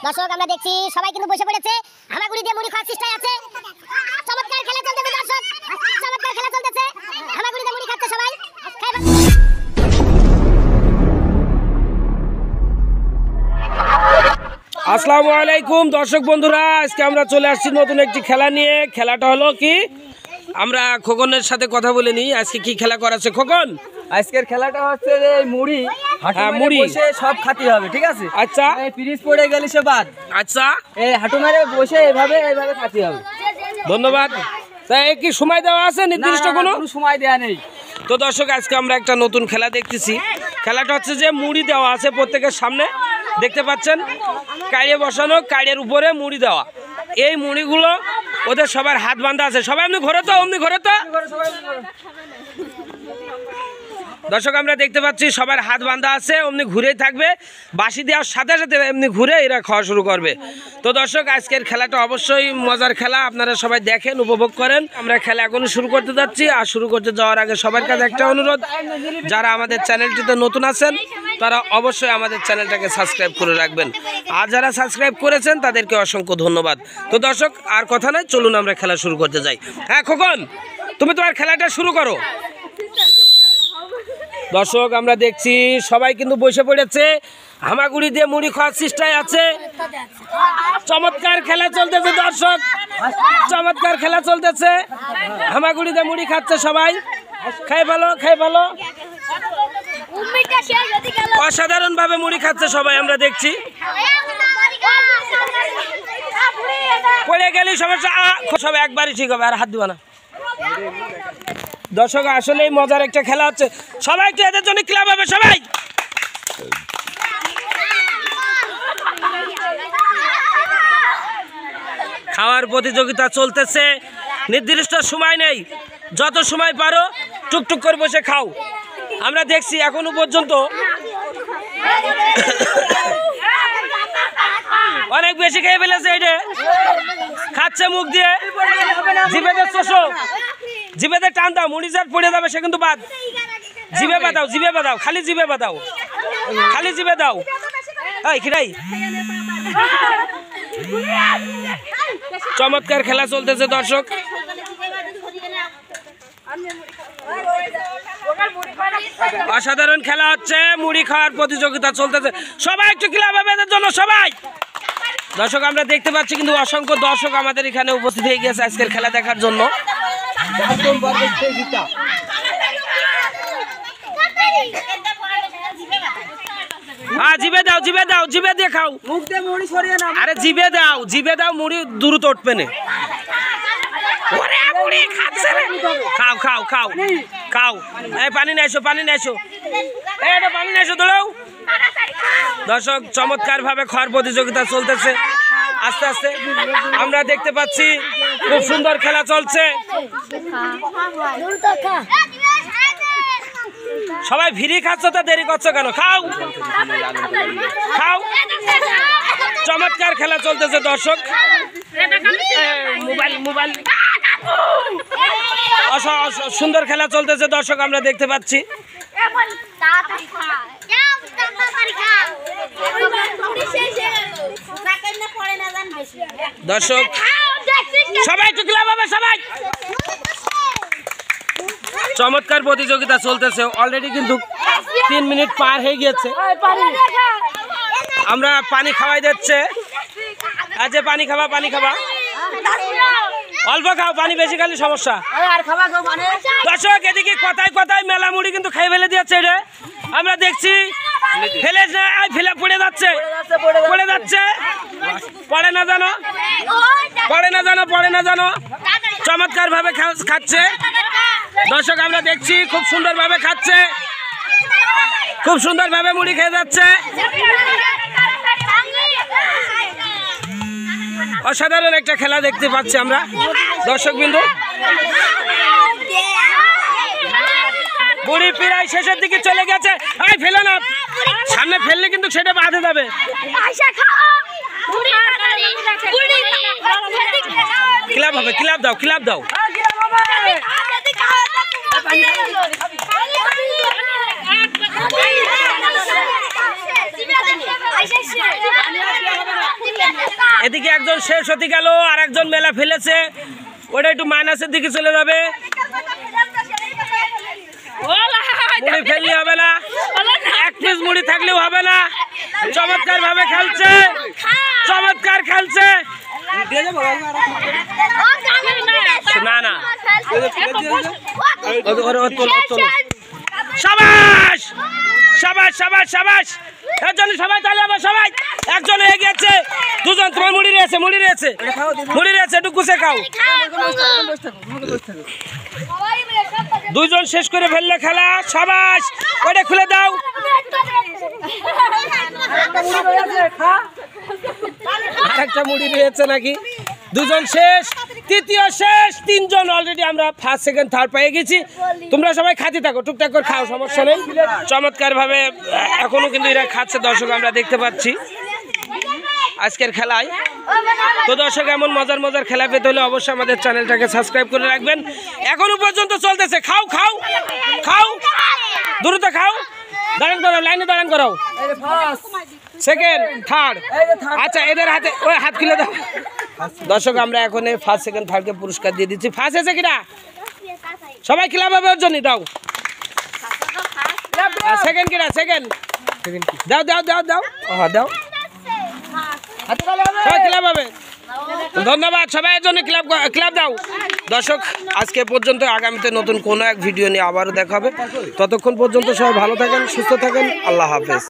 দর্শক আমরা দেখছি সবাই কিন্তু বসে পড়েছে, হামাগুড়ি দিয়ে মুড়ি খাওয়ার চেষ্টায় আছে। চমৎকার খেলা চলতেছে দর্শক, চমৎকার খেলা চলতেছে, হামাগুড়ি দিয়ে মুড়ি খাচ্ছে সবাই। আসসালামু আলাইকুম দর্শক বন্ধুরা, আজকে আমরা চলে আসছি নতুন একটি খেলা নিয়ে। খেলাটা হলো কি, আমরা খোকনের সাথে কথা বলে নিই। আজকে কি খেলা করাচ্ছে খোকন? আজকের খেলাটা হচ্ছে যে মুড়ি মুড়ি বসে সব খাতি হবে, ঠিক আছে? আচ্ছা, পিরিচ পড়ে গেলে সে বাদ। আচ্ছা, এই হাঁটু মারে বসে এইভাবে খাতি হবে। ধন্যবাদ। তাই কি সময় দেওয়া আছে নির্দিষ্ট? কোনো সময় দেওয়া নেই। তো দর্শক, আজকে আমরা একটা নতুন খেলা দেখতেছি। খেলাটা হচ্ছে যে মুড়ি দেওয়া আছে প্রত্যেকের সামনে, দেখতে পাচ্ছেন কাইড়ে বসানো, কাইড়ের উপরে মুড়ি দেওয়া। এই মুড়িগুলো ওদের সবার হাত বাঁধা আছে। সবাই এমনি ঘরে তো, অমনি ঘরে তো। দর্শক আমরা দেখতে পাচ্ছি সবার হাত বাঁধা আছে, অমনি ঘুরেই থাকবে। বাঁশি দেওয়ার সাথে সাথে এমনি ঘুরে এরা খাওয়া শুরু করবে। তো দর্শক, আজকের খেলাটা অবশ্যই মজার খেলা, আপনারা সবাই দেখেন, উপভোগ করেন। আমরা খেলা এখনই শুরু করতে যাচ্ছি। আর শুরু করতে যাওয়ার আগে সবার কাছে একটা অনুরোধ, যারা আমাদের চ্যানেলটিতে নতুন আছেন তারা অবশ্যই আমাদের চ্যানেলটাকে সাবস্ক্রাইব করে রাখবেন। আর যারা সাবস্ক্রাইব করেছেন তাদেরকে অসংখ্য ধন্যবাদ। তো দর্শক, আর কথা নয়, চলুন আমরা খেলা শুরু করতে যাই। হ্যাঁ খোকন, তুমি তোমার খেলাটা শুরু করো। দর্শক আমরা দেখছি সবাই কিন্তু বসে পড়েছে, হামাগুড়ি দিয়ে মুড়ি খাওয়ার চেষ্টায় আছে। চমৎকার খেলা চলতেছে দর্শক, চমৎকার খেলা চলতেছে। হামাগুড়ি দিয়ে মুড়ি খাচ্ছে সবাই। খাই ভালো, খাই ভালো। অসাধারণ ভাবে মুড়ি খাচ্ছে সবাই, আমরা দেখছি। পড়ে গেলে সমস্যা, সবাই একবারই ঠিক হবে, আর হাত দিবা না। দর্শক আসলেই মজার একটা খেলা হচ্ছে। সবাই একটু এদের জন্য ক্লাব হবে সবাই। খাওয়ার প্রতিযোগিতা চলতেছে, নির্দিষ্ট সময় নেই, যত সময় পারো টুকটুক করে বসে খাও। আমরা দেখছি এখনো পর্যন্ত অনেক বেশি খেয়ে ফেলেছে। এটা খাচ্ছে মুখ দিয়ে, জিভেতে চোষো, জিভেতে টান দাও, মুড়ি যার পড়ে যাবে সে কিন্তু বাদ। জিভে বাঁধাও, জিভে বাঁধাও, খালি জিভে বাঁধাও, খালি জিভে দাও। এই খিরাই, চমৎকার খেলা চলতেছে দর্শক। অসাধারণ খেলা হচ্ছে, মুড়ি খাওয়ার প্রতিযোগিতা চলতেছে। সবাই একটু ক্লাব হবে এদের জন্য সবাই। দর্শক আমরা দেখতে পাচ্ছি কিন্তু অসংখ্য দর্শক আমাদের এখানে উপস্থিত হয়ে গেছে আজকের খেলা দেখার জন্য। হ্যাঁ জিভে দাও, জিভে দাও, জিভে দিয়ে খাও। মুখ দিয়ে মুড়ি সরিয়ে না। আরে জিভে দাও, জিভে দাও, মুড়ি দ্রুত উঠবে না। খাও খাও খাও খাও। এই পানি নিয়ে এসো, পানি নিয়ে এসো, এটা পানি নিয়ে এসো দৌড়াও। দর্শক চমৎকার ভাবে খাওয়ার প্রতিযোগিতা চলতেছে। আস্তে আস্তে আমরা দেখতে পাচ্ছি খুব সুন্দর খেলা চলছে। সবাই ভিড়ি খাচ্ছ তো দেরি করছো কেন? খাও খাও। চমৎকার খেলা চলতেছে দর্শক। মোবাইল মোবাইল সুন্দর খেলা চলতেছে দর্শক, আমরা দেখতে পাচ্ছি। দর্শক সবাই একটু ক্লাব হবে সবাই। চমৎকার প্রতিযোগিতা চলতেছে, অলরেডি কিন্তু 3 মিনিট পার হয়ে গিয়েছে। আমরা পানি খাওয়াই দিচ্ছে। আচ্ছা পানি খাবা, পানি খাবা, অল্প খাও, পানি বেশি খালি সমস্যা। দর্শক এদিকে কথায় কথায় মেলা মুড়ি কিন্তু খাই ফেলে দিয়েছে। এটা আমরা দেখছি, ফেলে ফেলে পড়ে যাচ্ছে, পড়ে যাচ্ছে, পড়ে না জানো, পড়ে না জানো, পড়ে না জানো। চমৎকার ভাবে খাচ্ছে দর্শক, আমরা দেখছি খুব সুন্দর ভাবে খাচ্ছে, খুব সুন্দর ভাবে মুড়ি খেয়ে যাচ্ছে। অসাধারণ একটা খেলা দেখতে পাচ্ছি আমরা দর্শক বিন্দু। মুড়ি প্রায় শেষের দিকে চলে গেছে। এই ফেলে না, সামনে ফেললে কিন্তু সেটা বাঁধে যাবে। ক্লাব হবে, ক্লাব দাও, ক্লাব দাও। এদিকে একজন শেষ হতে গেল, আর একজন মেলা ফেলেছে, ওটা একটু মাইনাসের দিকে চলে যাবে। মুড়ি ফেললে হবে না, এক পিস মুড়ি থাকলেও হবে না। চমৎকার ভাবে খেলছে, চমৎকার খেলছে। না না, সাবাস সাবাস সাবাস সাবাস, এর জন্য সবাই তাহলে আবার সবাই একজন হয়ে গেছে, দুজন। তোমার মুড়ি রয়েছে, মুড়ি রয়েছে, মুড়ি রয়েছে, একটু কুচে খাও। দুইজন শেষ করে ফেললে খেলা, সাবাস। ওইটা খুলে দাও। আরেকটা মুড়ি রয়েছে নাকি? দুজন শেষ, তৃতীয় শেষ, তিনজন অলরেডি আমরা ফার্স্ট সেকেন্ড থার্ড পেয়ে গেছি। তোমরা সবাই খাতে থাকো, টুকটাক করে খাও, সমস্যা নেই। চমৎকার ভাবে এখনো কিন্তু এরা খাচ্ছে, দর্শক আমরা দেখতে পাচ্ছি আজকের খেলায়। তো দর্শক, এমন মজার মজার খেলা পেতে হলে অবশ্যই আমাদের চ্যানেলটাকে সাবস্ক্রাইব করে রাখবেন। এখনো পর্যন্ত চলতেছে, খাও খাও খাও, দ্রুত খাও। দাঁড়ান করাও, লাইনে দাঁড়ান করাও। সেকেন্ড থার্ড, আচ্ছা এদের হাতে ওই হাত খুলে দাও। দর্শক, আমরা এখন ফার্স্ট সেকেন্ড থার্ডকে পুরস্কার দিয়ে দিচ্ছি। ফার্স্ট এসে কিনা সবাই ক্লাব হবে ওর জন্য দাও। সেকেন্ড কিনা, সেকেন্ড দাও দাও দাও দাও, হ্যাঁ দাও, সবাই ক্লাব হবে। ধন্যবাদ, সবাই এর জন্য ক্লাব দাও। দর্শক, আজকে পর্যন্ত, আগামীতে নতুন কোনো এক ভিডিও নিয়ে আবারও দেখা হবে। ততক্ষণ পর্যন্ত সবাই ভালো থাকেন, সুস্থ থাকেন। আল্লাহ হাফেজ।